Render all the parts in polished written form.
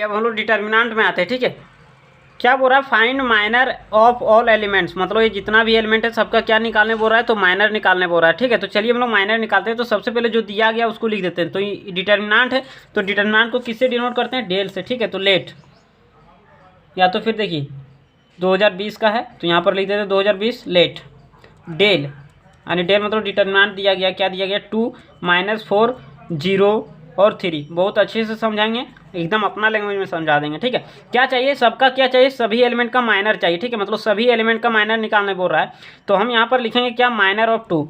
अब हम लोग डिटर्मिनेंट में आते हैं। ठीक है, क्या बोल रहा है, find minor of all elements, मतलब ये जितना भी एलिमेंट है सबका क्या निकालने बोल रहा है, तो माइनर निकालने बोल रहा है। ठीक है, तो चलिए हम लोग माइनर निकालते हैं। तो सबसे पहले जो दिया गया उसको लिख देते हैं। तो ये डिटर्मिनेंट है, तो डिटर्मिनेंट को किससे डिनोट करते हैं, डेल से। ठीक है, तो लेट, या तो फिर देखिए 2020 का है तो यहाँ पर लिख देते हैं 2020 लेट डेल, यानी डेल मतलब डिटर्मिनेंट दिया गया, क्या दिया गया 2 -4 0 और 3। बहुत अच्छे से समझाएंगे, एकदम अपना लैंग्वेज में समझा देंगे। ठीक है, क्या चाहिए, सबका क्या चाहिए, सभी एलिमेंट का माइनर चाहिए। ठीक है, मतलब सभी एलिमेंट का माइनर निकालने बोल रहा है। तो हम यहाँ पर लिखेंगे क्या, माइनर ऑफ 2,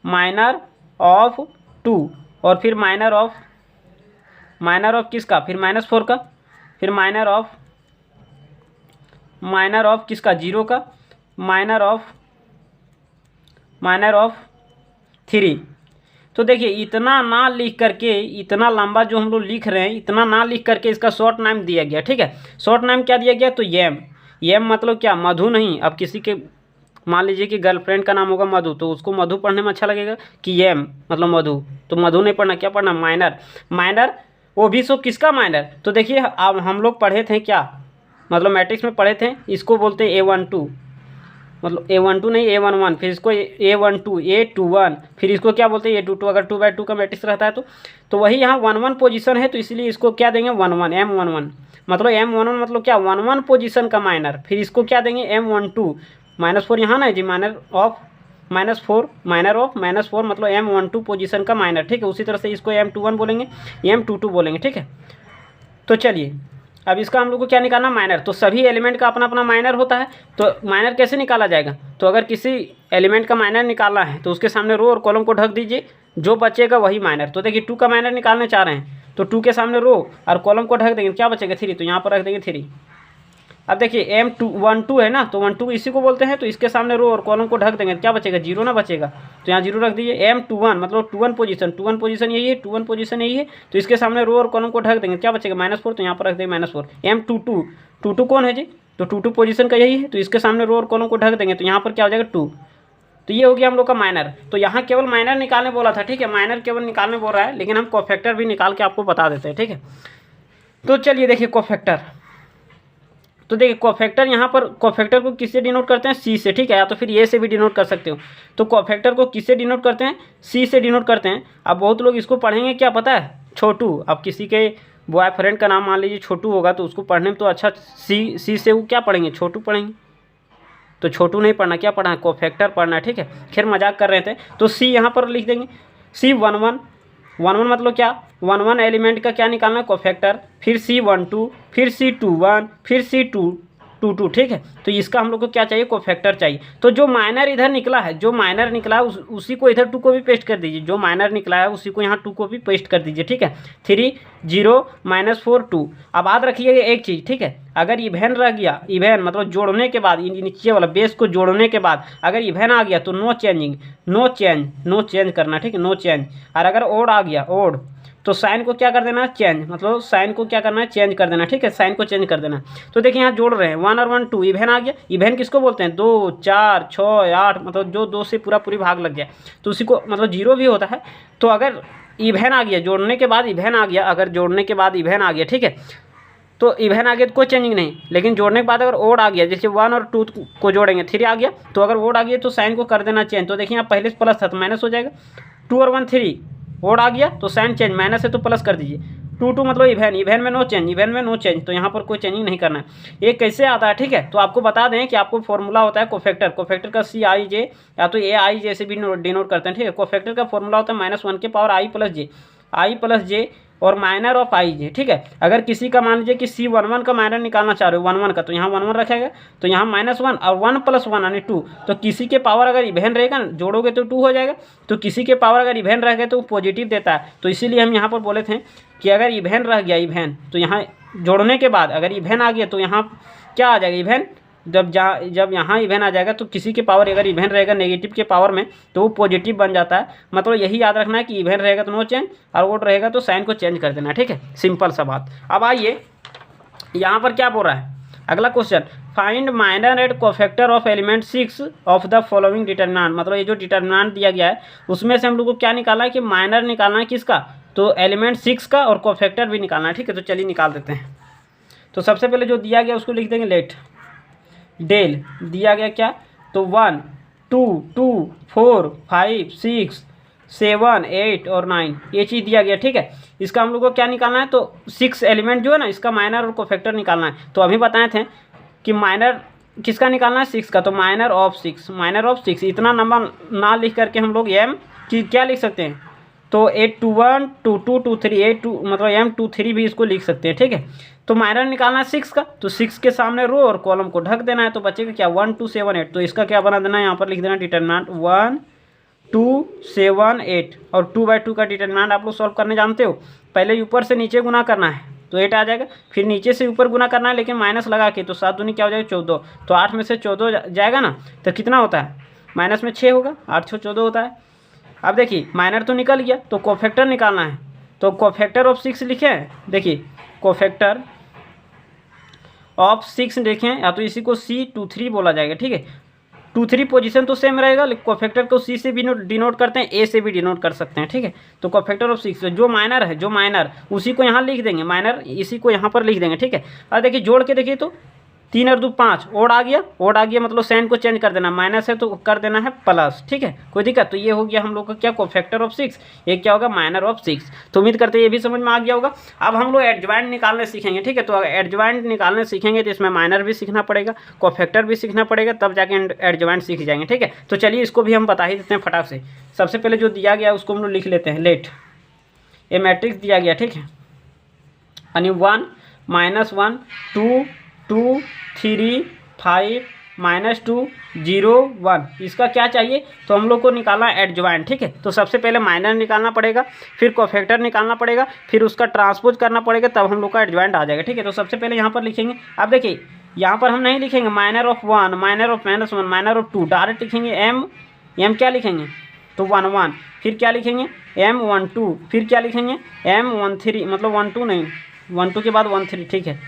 माइनर ऑफ 2, और फिर माइनर ऑफ किसका, फिर -4 का, फिर माइनर ऑफ किसका, 0 का, माइनर ऑफ 3। तो देखिए इतना ना लिख करके, इतना लंबा जो हम लोग लिख रहे हैं, इतना ना लिख करके इसका शॉर्ट नाम दिया गया। ठीक है, शॉर्ट नाम क्या दिया गया, तो यम मतलब क्या, मधु नहीं। अब किसी के मान लीजिए कि गर्लफ्रेंड का नाम होगा मधु, तो उसको मधु पढ़ने में अच्छा लगेगा कि यम मतलब मधु, तो मधु नहीं पढ़ना, क्या पढ़ना, माइनर वो भी सो किसका माइनर। तो देखिए अब हम लोग पढ़े थे क्या, मतलब मैट्रिक्स में पढ़े थे, इसको बोलते हैं A12, मतलब A12 नहीं A11, फिर इसको A12 A21, फिर इसको क्या बोलते हैं A22। अगर 2/2 का मैट्रिक्स रहता है तो वही यहाँ 1 1 पोजीशन है, तो इसलिए इसको क्या देंगे 1 1 M11, मतलब M11 मतलब क्या 1 1 पोजीशन का माइनर। फिर इसको क्या देंगे M12 -4, यहाँ ना जी, माइनर ऑफ -4 मतलब M12 पोजीशन का माइनर। ठीक है, उसी तरह से इसको M21 बोलेंगे, M22 बोलेंगे। ठीक है, तो चलिए अब इसका हम लोग को क्या निकालना, माइनर। तो सभी एलिमेंट का अपना अपना माइनर होता है, तो माइनर कैसे निकाला जाएगा, तो अगर किसी एलिमेंट का माइनर निकालना है तो उसके सामने रो और कॉलम को ढक दीजिए, जो बचेगा वही माइनर। तो देखिए 2 का माइनर निकालने चाह रहे हैं, तो 2 के सामने रो और कॉलम को ढक देंगे, क्या बचेगा 3, तो यहाँ पर रख देंगे 3। अब देखिए M12 है ना, तो 12 इसी को बोलते हैं, तो इसके सामने रो और कॉलम को ढक देंगे, क्या बचेगा 0 ना बचेगा, तो यहाँ 0 रख दीजिए। M21 मतलब 2 1 पोजीशन यही है, 2 1 पोजीशन यही है, तो इसके सामने रो और कॉलम को ढक देंगे, क्या बचेगा -4, तो यहाँ पर रख देंगे -4। M22 कौन है जी, तो 2 पोजीशन का यही है, तो इसके सामने रो और कॉलम को ढक देंगे, तो यहाँ पर क्या हो जाएगा 2। तो ये हो गया हम लोग का माइनर। तो यहाँ केवल माइनर निकालने बोला था। ठीक है, माइनर केवल निकालने बोल रहा है, लेकिन हम कोफैक्टर भी निकाल के आपको बता देते हैं। ठीक है, तो चलिए देखिए कोफैक्टर, तो देखिए कोफैक्टर, यहाँ पर कोफैक्टर को किससे डिनोट करते हैं, सी से। ठीक है, या तो फिर ए से भी डिनोट कर सकते हो। तो कोफैक्टर को किससे डिनोट करते हैं, सी से डिनोट करते हैं। अब बहुत लोग इसको पढ़ेंगे क्या पता है, छोटू। अब किसी के बॉयफ्रेंड का नाम मान लीजिए छोटू होगा, तो उसको पढ़ने में तो अच्छा सी से वो क्या पढ़ेंगे, छोटू पढ़ेंगे। तो छोटू नहीं पढ़ना, क्या पढ़ना है, कोफैक्टर पढ़ना है। ठीक है, खैर मजाक कर रहे थे। तो सी यहाँ पर लिख देंगे, C11 मतलब क्या, 1 1 एलिमेंट का क्या निकालना है, कोफैक्टर, फिर C12, फिर C21, फिर C22। ठीक है, तो इसका हम लोग को क्या चाहिए, कोफैक्टर चाहिए। तो जो माइनर इधर निकला है, उसी को इधर 2 को भी पेस्ट कर दीजिए। जो माइनर निकला है उसी को यहाँ 2 को भी पेस्ट कर दीजिए। ठीक है, 3 0 -4 2। अब याद रखिएगा एक चीज़, ठीक है, अगर इवेन रह गया, इवेन मतलब जोड़ने के बाद, नीचे वाला बेस को जोड़ने के बाद अगर इवेन आ गया तो नो चेंज करना। ठीक है, नो चेंज। और अगर ओड आ गया, ओड, तो साइन को क्या कर देना, चेंज, मतलब साइन को क्या करना है, चेंज कर देना। ठीक है, साइन को चेंज कर देना। तो देखिए यहाँ जोड़ रहे हैं 1 और 1 2, इवेन आ गया। इवेन किसको बोलते हैं, 2 4 6 8, मतलब जो 2 से पूरी भाग लग जाए तो उसी को, मतलब 0 भी होता है। तो अगर इवेन आ गया, जोड़ने के बाद इवेन आ गया, अगर जोड़ने के बाद इवेन आ गया, ठीक है, तो इवेन आ गया तो कोई चेंजिंग नहीं। लेकिन जोड़ने के बाद अगर ओड आ गया, जैसे 1 और 2 को जोड़ेंगे 3 आ गया, तो अगर ओड आ गया तो साइन को कर देना चेंज। तो देखिए यहाँ पहले से प्लस था तो माइनस हो जाएगा। 2 और 1 3, ओड आ गया तो साइन चेंज, माइनस है तो प्लस कर दीजिए। 2 2 मतलब इवेन में नो चेंज, तो यहाँ पर कोई चेंजिंग नहीं करना है। ये कैसे आता है, ठीक है, तो आपको बता दें कि आपको फॉर्मूला होता है कोफैक्टर का CIJ या तो AI से भी डिनोट करते हैं। ठीक है, कोफैक्टर का फॉर्मूला होता है -1 के पावर I प्लस जे और माइनर ऑफ IJ। ठीक है, अगर किसी का मान लीजिए कि C11 का माइनर निकालना चाह रहे हो 1 1 का, तो यहाँ 1 1 रखेगा, तो यहाँ -1 और 1 + 1 यानी 2। तो किसी के पावर अगर इवेन रहेगा ना, जोड़ोगे तो 2 हो जाएगा। तो किसी के पावर अगर इवेन रह गया तो पॉजिटिव देता है। तो इसीलिए हम यहाँ पर बोले थे कि अगर इवेन रह गया, इवेन, तो यहाँ जोड़ने के बाद अगर इवेन आ गया तो यहाँ क्या आ जाएगा, इवेन। जब यहाँ इवेन आ जाएगा तो किसी के पावर अगर इवेन रहेगा नेगेटिव के पावर में तो वो पॉजिटिव बन जाता है। मतलब यही याद रखना है कि इवेन रहेगा तो नो चेंज और ओड रहेगा तो साइन को चेंज कर देना। ठीक है, सिंपल सा बात। अब आइए यहाँ पर क्या बोल रहा है, अगला question, find minor and cofactor of element 6 of the following determinant. मतलब ये जो डिटर्मिनेंट दिया गया है उसमें से हम लोग को क्या निकालना है कि माइनर निकालना है किसका, तो एलिमेंट 6 का, और कोफैक्टर भी निकालना है। ठीक है, तो चलिए निकाल देते हैं। तो सबसे पहले जो दिया गया उसको लिख देंगे लेट डेल दिया गया क्या, तो 1 2 2 4 5 6 7 8 और 9 ये चीज़ दिया गया। ठीक है, इसका हम लोग को क्या निकालना है, तो 6 एलिमेंट जो है ना इसका माइनर और कोफैक्टर निकालना है। तो अभी बताए थे कि माइनर किसका निकालना है, 6 का, तो माइनर ऑफ 6 इतना नंबर ना लिख करके हम लोग एम की क्या लिख सकते हैं, तो 821 22 23 82 मतलब M23 भी इसको लिख सकते हैं। ठीक है, तो माइनर निकालना है 6 का, तो 6 के सामने रो और कॉलम को ढक देना है, तो बचेगा क्या 1 2 7 8। तो इसका क्या बना देना है, यहाँ पर लिख देना डिटरमिनेंट 1 2 7 8 और 2/2 का डिटरमिनेंट आप लोग सॉल्व करने जानते हो, पहले ऊपर से नीचे गुना करना है तो 8 आ जाएगा, फिर नीचे से ऊपर गुना करना है लेकिन माइनस लगा के, तो 7 दूनी क्या हो जाएगा 14, तो 8 में से 14 जाएगा ना, तो कितना होता है माइनस में 6 होगा, 8 6 14 होता है। अब देखिए माइनर तो निकल गया, तो कोफैक्टर निकालना है, तो कोफैक्टर ऑफ 6 लिखे हैं, देखिए कोफैक्टर ऑफ 6 देखें, या तो इसी को C23 बोला जाएगा। ठीक है, 2 3 पोजीशन तो सेम रहेगा, लेकिन कोफैक्टर को C से भी डिनोट करते हैं, A से भी डिनोट कर सकते हैं। ठीक है, तो कोफैक्टर ऑफ 6 जो माइनर है, जो माइनर उसी को यहाँ लिख देंगे, माइनर इसी को यहाँ पर लिख देंगे। ठीक है, और देखिए जोड़ के देखिए तो 3 और 2 5 ओड आ गया मतलब साइन को चेंज कर देना, माइनस है तो कर देना है प्लस। ठीक है, कोई दिक्कत, तो ये हो गया हम लोग का क्या कोफैक्टर ऑफ 6, ये क्या होगा माइनर ऑफ 6। तो उम्मीद करते हैं ये भी समझ में आ गया होगा। अब हम लोग एडजॉइंट निकालने सीखेंगे। ठीक है, तो एडजॉइंट निकालने सीखेंगे तो इसमें माइनर भी सीखना पड़ेगा, कोफैक्टर भी सीखना पड़ेगा, तब जाके एडजॉइंट सीख जाएंगे। ठीक है, तो चलिए इसको भी हम बता ही देते हैं फटाक से। सबसे पहले जो दिया गया उसको हम लोग लिख लेते हैं लेट, ये मैट्रिक्स दिया गया। ठीक है, यानी 1 -1 2 2 3 5 -2 0 1 इसका क्या चाहिए, तो हम लोग को निकालना है एडजॉइंट। ठीक है, तो सबसे पहले माइनर निकालना पड़ेगा, फिर कोफैक्टर निकालना पड़ेगा, फिर उसका ट्रांसपोज करना पड़ेगा, तब हम लोग का एडजॉइंट आ जाएगा। ठीक है, तो सबसे पहले यहाँ पर लिखेंगे, अब देखिए यहाँ पर हम नहीं लिखेंगे minor of 1 minor of -1 minor of 2, direct लिखेंगे एम क्या लिखेंगे, तो 1 1, फिर क्या लिखेंगे M12, फिर क्या लिखेंगे M13 मतलब 1 2 नहीं 1 2 के बाद 1 3। ठीक है,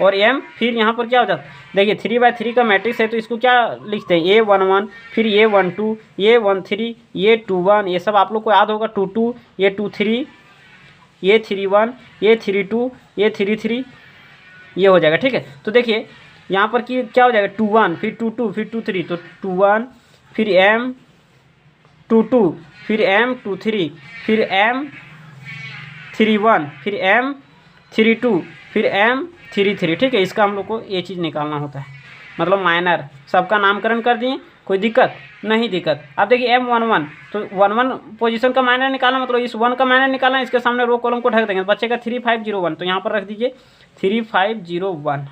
और M फिर यहाँ पर क्या हो जाता है, देखिए 3/3 का मैट्रिक्स है, तो इसको क्या लिखते हैं ये 1 1, फिर ये 1 2, ये 1 3, ये 2 1, ये सब आप लोग को याद होगा 2 2, ये 2 3, ये 3 1, ये 3 2, ये 3 3, ये हो जाएगा। ठीक है, तो देखिए यहाँ पर कि क्या हो जाएगा 2 1, फिर 2 2, फिर 2 3, तो 2 1, फिर M 2 2, फिर M 2 3, फिर M 3 1, फिर M 3 2, फिर M 3 3। ठीक है, इसका हम लोग को ये चीज़ निकालना होता है, मतलब माइनर सबका नामकरण कर दिए, कोई दिक्कत नहीं दिक्कत। अब देखिए M11, तो 1 1 पोजीशन का माइनर निकालना, मतलब इस 1 का माइनर निकालना, इसके सामने रो कॉलम को ढक देंगे, बचेगा 3 5 0 1, तो यहाँ पर रख दीजिए 3 5 0 1।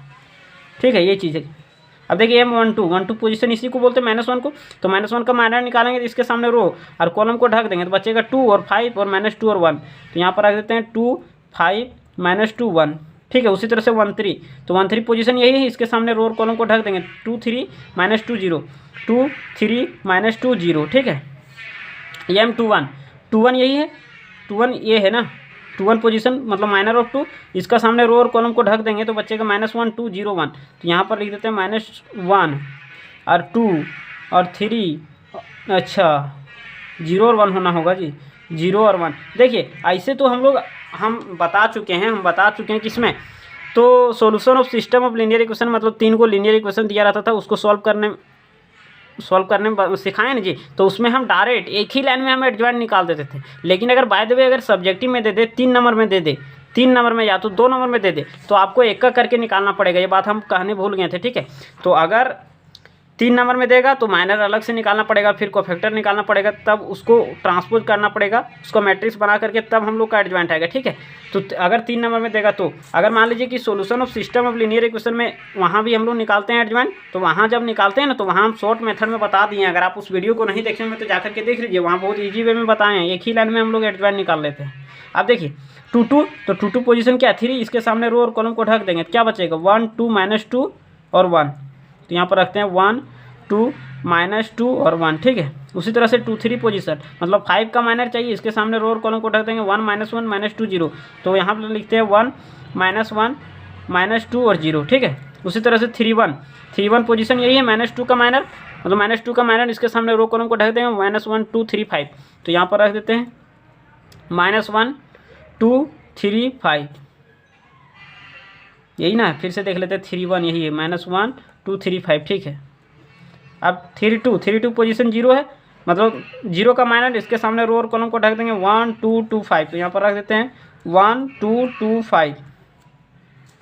ठीक है, ये चीज़ है। अब देखिए M12 पोजीशन इसी को बोलते हैं -1 को, तो -1 का माइनर निकालेंगे तो इसके सामने रो और कॉलम को ढक देंगे, तो बचेगा 2 और 5 और -2 और 1, तो यहाँ पर रख देते हैं 2 5 -2 1। ठीक है, उसी तरह से 1 3, तो 1 3 पोजीशन यही है, इसके सामने रो और कॉलम को ढक देंगे 2 3 -2 0 2 3 -2 0। ठीक है, M21 यही है, 2 1 ये है ना, 2 1 पोजीशन मतलब माइनर ऑफ 2, इसका सामने रो और कॉलम को ढक देंगे तो बचेगा -1 2 0 1, तो यहाँ पर लिख देते हैं -1 और 2 और 3, अच्छा 0 और 1 होना होगा जी, 0 और 1। देखिए ऐसे तो हम बता चुके हैं किसमें, तो solution of system of linear equation, मतलब 3 को लीनियर इक्वेशन दिया रहता था, उसको सॉल्व करने में सिखाए ना जी, तो उसमें हम डायरेक्ट एक ही लाइन में हम एडजॉइंट निकाल देते थे। लेकिन अगर बाय द वे अगर सब्जेक्टिव में दे दे 3 नंबर में दे दे, 3 नंबर में या तो 2 नंबर में दे दे, तो आपको एक का करके निकालना पड़ेगा, ये बात हम कहने भूल गए थे। ठीक है, तो अगर 3 नंबर में देगा तो माइनर अलग से निकालना पड़ेगा, फिर कोफैक्टर निकालना पड़ेगा, तब उसको ट्रांसपोज करना पड़ेगा, उसको मैट्रिक्स बना करके तब हम लोग का एडजॉइंट आएगा। ठीक है, तो अगर 3 नंबर में देगा, तो अगर मान लीजिए कि solution of system of linear equation में वहाँ भी हम लोग निकालते हैं एडजॉइंट, तो वहाँ जब निकालते हैं ना, तो वहाँ हम शॉर्ट मेथड में बता दिए हैं। अगर आप उस वीडियो को नहीं देखे में तो जाकर के देख लीजिए, वहाँ बहुत ईजी वे में बताए हैं, एक ही लाइन में हम लोग एडजॉइंट निकाल लेते हैं। अब देखिए 2 2, तो 2 2 पोजीशन क्या 3, इसके सामने रो और कॉलम को ढक देंगे, क्या बचेगा 1 2 -2 और 1, तो यहाँ पर रखते हैं 1 2 -2 और 1। ठीक है, उसी तरह से 2 3 पोजीशन मतलब 5 का माइनर चाहिए, इसके सामने रो और कॉलम को ढक देंगे 1 -1 -2 0, तो यहाँ पर लिखते हैं 1 -1 -2 और 0। ठीक है, उसी तरह से 3 1 पोजीशन यही है, -2 का माइनर मतलब -2 का माइनर, इसके सामने रो कॉलम को ढक देंगे -1 2 3 5, तो यहाँ पर रख देते हैं -1 2 3 5। यही ना, फिर से देख लेते हैं 3 1 यही है, -1 2 3 5 ठीक है। अब 3 2 पोजीशन 0 है, मतलब 0 का माइनर इसके सामने रो और कॉलम को ढक देंगे 1 2 2 5, तो यहाँ पर रख देते हैं 1 2 2 5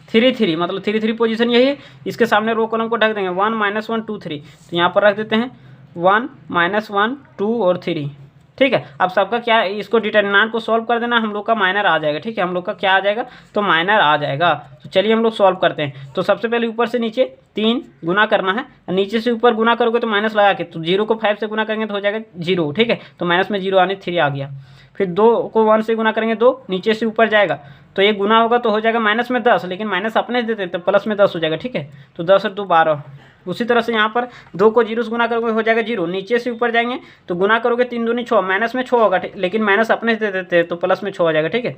3 3, मतलब 3 3 पोजीशन यही है, इसके सामने रो कॉलम को ढक देंगे 1 -1 2 3, तो यहाँ पर रख देते हैं 1 -1 2 और 3 ठीक है। अब सबका क्या है, इसको डिटर्मिनेंट को सॉल्व कर देना, हम लोग का माइनर आ जाएगा ठीक है, हम लोग का क्या आ जाएगा, तो माइनर आ जाएगा। तो चलिए हम लोग सॉल्व करते हैं। तो सबसे पहले ऊपर से नीचे 3 गुना करना है, नीचे से ऊपर गुना करोगे तो माइनस लगा के, तो 0 को 5 से गुना करेंगे तो हो जाएगा 0 ठीक है, तो माइनस में 0 आने 3 आ गया। फिर 2 को 1 से गुना करेंगे 2, नीचे से ऊपर जाएगा तो ये गुना होगा तो हो जाएगा माइनस में 10, लेकिन माइनस अपने देते हैं तो प्लस में 10 हो जाएगा ठीक है, तो 10 और 2 12। उसी तरह से यहाँ पर 2 को 0 से गुना करोगे हो जाएगा 0, नीचे से ऊपर जाएंगे तो गुना करोगे 3 दूनी 6, माइनस में 6 होगा लेकिन माइनस अपने दे देते हैं तो प्लस में 6 हो जाएगा ठीक है।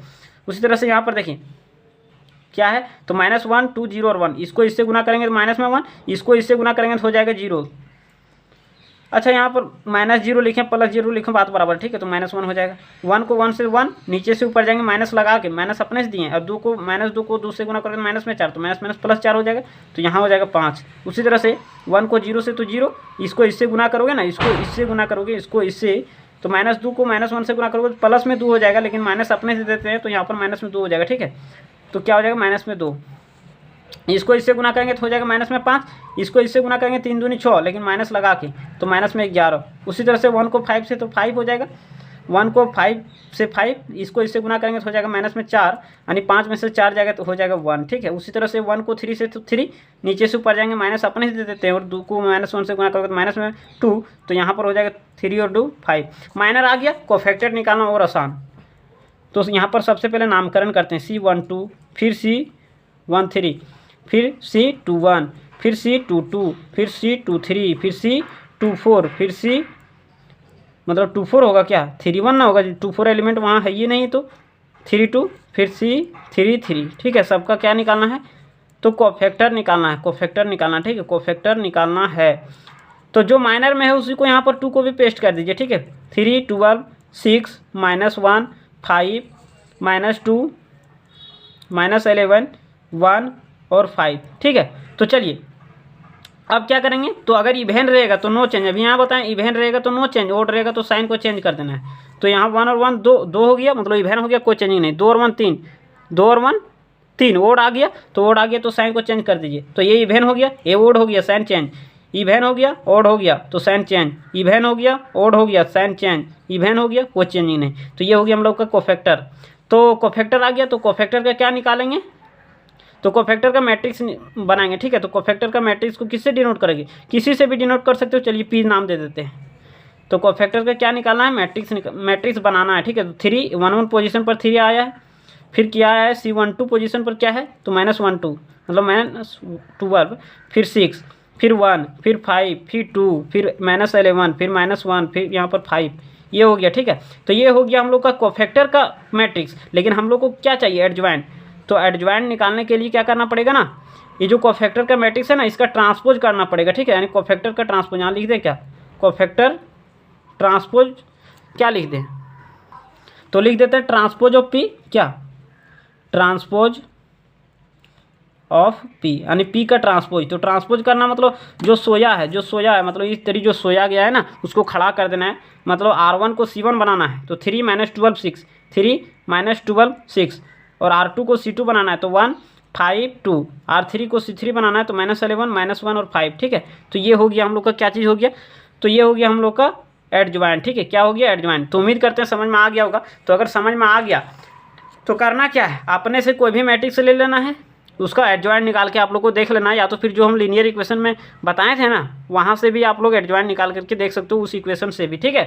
उसी तरह से यहाँ पर देखिए क्या है, तो -1 2 0 और 1, इसको इससे गुना करेंगे तो माइनस में 1, इसको इससे गुना करेंगे तो हो जाएगा 0। अच्छा यहाँ पर -0 लिखें +0 लिखें, बात बराबर ठीक है, तो -1 हो जाएगा। 1 को 1 से 1, नीचे से ऊपर जाएंगे माइनस लगा के, माइनस अपने से दिए, और 2 को -2 से गुना करेंगे माइनस में 4, तो माइनस +4 हो जाएगा, तो यहाँ हो जाएगा 5। उसी तरह से 1 को 0 से तो 0, इसको इससे गुना करोगे ना, इसको इससे गुना करोगे, इसको इससे, तो -2 को -1 से गुना करोगे तो प्लस में 2 हो जाएगा, लेकिन माइनस अपने से देते हैं तो यहाँ पर माइनस में 2 हो जाएगा ठीक है, तो क्या हो जाएगा माइनस में 2। इसको इससे गुना करेंगे तो हो जाएगा माइनस में 5, इसको इससे गुना करेंगे 3 दूनी 6, लेकिन माइनस लगा के तो माइनस में 11। उसी तरह से 1 को 5 से तो 5 हो जाएगा, 1 को 5 से 5, इसको इससे गुना करेंगे तो हो जाएगा माइनस में 4, यानी 5 में से 4 जाएगा तो हो जाएगा 1 ठीक है। उसी तरह से 1 को 3 से तो 3, नीचे से ऊपर जाएंगे माइनस अपने से दे देते हैं, और 2 को -1 से गुना करोगे तो माइनस में 2, तो यहाँ पर हो जाएगा 3 और 2 5। माइनर आ गया, कोफैक्टर निकालना और आसान। तो यहाँ पर सबसे पहले नामकरण करते हैं, C12, फिर C13, फिर C21, फिर C22, फिर C23, फिर C24, फिर C मतलब 24 होगा क्या, 31 ना होगा, 24 एलिमेंट वहाँ है ही नहीं, तो 32, फिर C33 ठीक है। सबका क्या निकालना है, तो कोफैक्टर निकालना है, कोफैक्टर निकालना ठीक है, कोफैक्टर निकालना है। तो जो माइनर में है उसी को यहाँ पर 2 को भी पेस्ट कर दीजिए ठीक है। 3 12 6 -1 5 -2 -11 1 और 5 ठीक है। तो चलिए अब क्या करेंगे, तो अगर इवेन रहेगा तो नो चेंज, अभी यहाँ बताएं इवेन रहेगा तो नो चेंज, ओड रहेगा तो साइन को चेंज कर देना है। तो यहाँ 1 और 1 2 हो गया, मतलब इवेन हो गया, कोई चेंजिंग नहीं। 2 और 1 3, 2 और 1 3, ओड आ गया, तो ओड आ गया तो साइन को चेंज कर दीजिए। तो ये इवेन हो गया, ये ओड हो गया, साइन चेंज, इवेन हो गया, ओड हो गया तो साइन चेंज, इवेन हो गया, ओड हो गया, साइन चेंज, इवेन हो गया, कोई चेंजिंग नहीं। तो ये हो गया हम लोग का कोफैक्टर। तो कोफैक्टर आ गया, तो कोफैक्टर का क्या निकालेंगे, तो कोफैक्टर का मैट्रिक्स बनाएंगे ठीक है। तो कोफैक्टर का मैट्रिक्स को किससे डिनोट करेंगे, किसी से भी डिनोट कर सकते हो, चलिए पी नाम दे देते हैं। तो कोफैक्टर का क्या निकालना है, मैट्रिक्स बनाना है ठीक है। तो 3 1 1 पोजीशन पर 3 आया है, फिर क्या आया है C12 पोजीशन पर क्या है, तो -1 2 मतलब -12, फिर 6, फिर 1, फिर 5, फिर 2, फिर -11, फिर -1, फिर यहाँ पर 5, ये हो गया ठीक है। तो ये हो गया हम लोग का कोफैक्टर का मैट्रिक्स। लेकिन हम लोग को क्या चाहिए, एडजॉइंट। तो एडजॉइंट निकालने के लिए क्या करना पड़ेगा ना, ये जो कोफैक्टर का मैट्रिक्स है ना, इसका ट्रांसपोज करना पड़ेगा ठीक है। यानी कोफैक्टर का ट्रांसपोज यहाँ लिख दें क्या, कोफैक्टर ट्रांसपोज क्या लिख दें, तो लिख देते हैं ट्रांसपोज ऑफ पी, क्या ट्रांसपोज ऑफ पी, यानी पी का ट्रांसपोज। तो ट्रांसपोज करना मतलब जो सोया है मतलब इस तरीके जो सोया गया है ना उसको खड़ा कर देना है, मतलब R1 को C1 बनाना है तो 3 -12 6, 3 -12 6, और R2 को C2 बनाना है तो 1 5 2, R3 को C3 बनाना है तो -11 -1 और 5 ठीक है। तो ये हो गया हम लोग का क्या चीज़ हो गया, तो ये हो गया हम लोग का एडजॉइंट ठीक है। क्या हो गया, एडजॉइंट। तो उम्मीद करते हैं समझ में आ गया होगा। तो अगर समझ में आ गया तो करना क्या है, अपने से कोई भी मैट्रिक्स ले लेना है, उसका एडजॉइंट निकाल के आप लोग को देख लेना है, या तो फिर जो हम लीनियर इक्वेशन में बताए थे ना वहाँ से भी आप लोग एडजॉइंट निकाल करके देख सकते हो, उस इक्वेशन से भी ठीक है।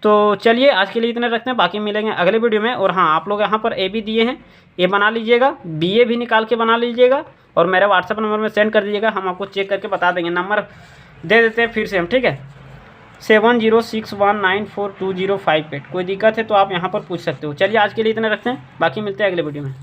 तो चलिए आज के लिए इतने रखते हैं, बाकी मिलेंगे अगले वीडियो में। और हाँ, आप लोग यहाँ पर ए भी दिए हैं, ए बना लीजिएगा, बी ए भी निकाल के बना लीजिएगा, और मेरे व्हाट्सएप नंबर में सेंड कर दीजिएगा, हम आपको चेक करके बता देंगे। नंबर दे देते हैं फिर से हम ठीक है, 7061942058। कोई दिक्कत है तो आप यहाँ पर पूछ सकते हो। चलिए आज के लिए इतने रखते हैं, बाकी मिलते हैं अगले वीडियो में।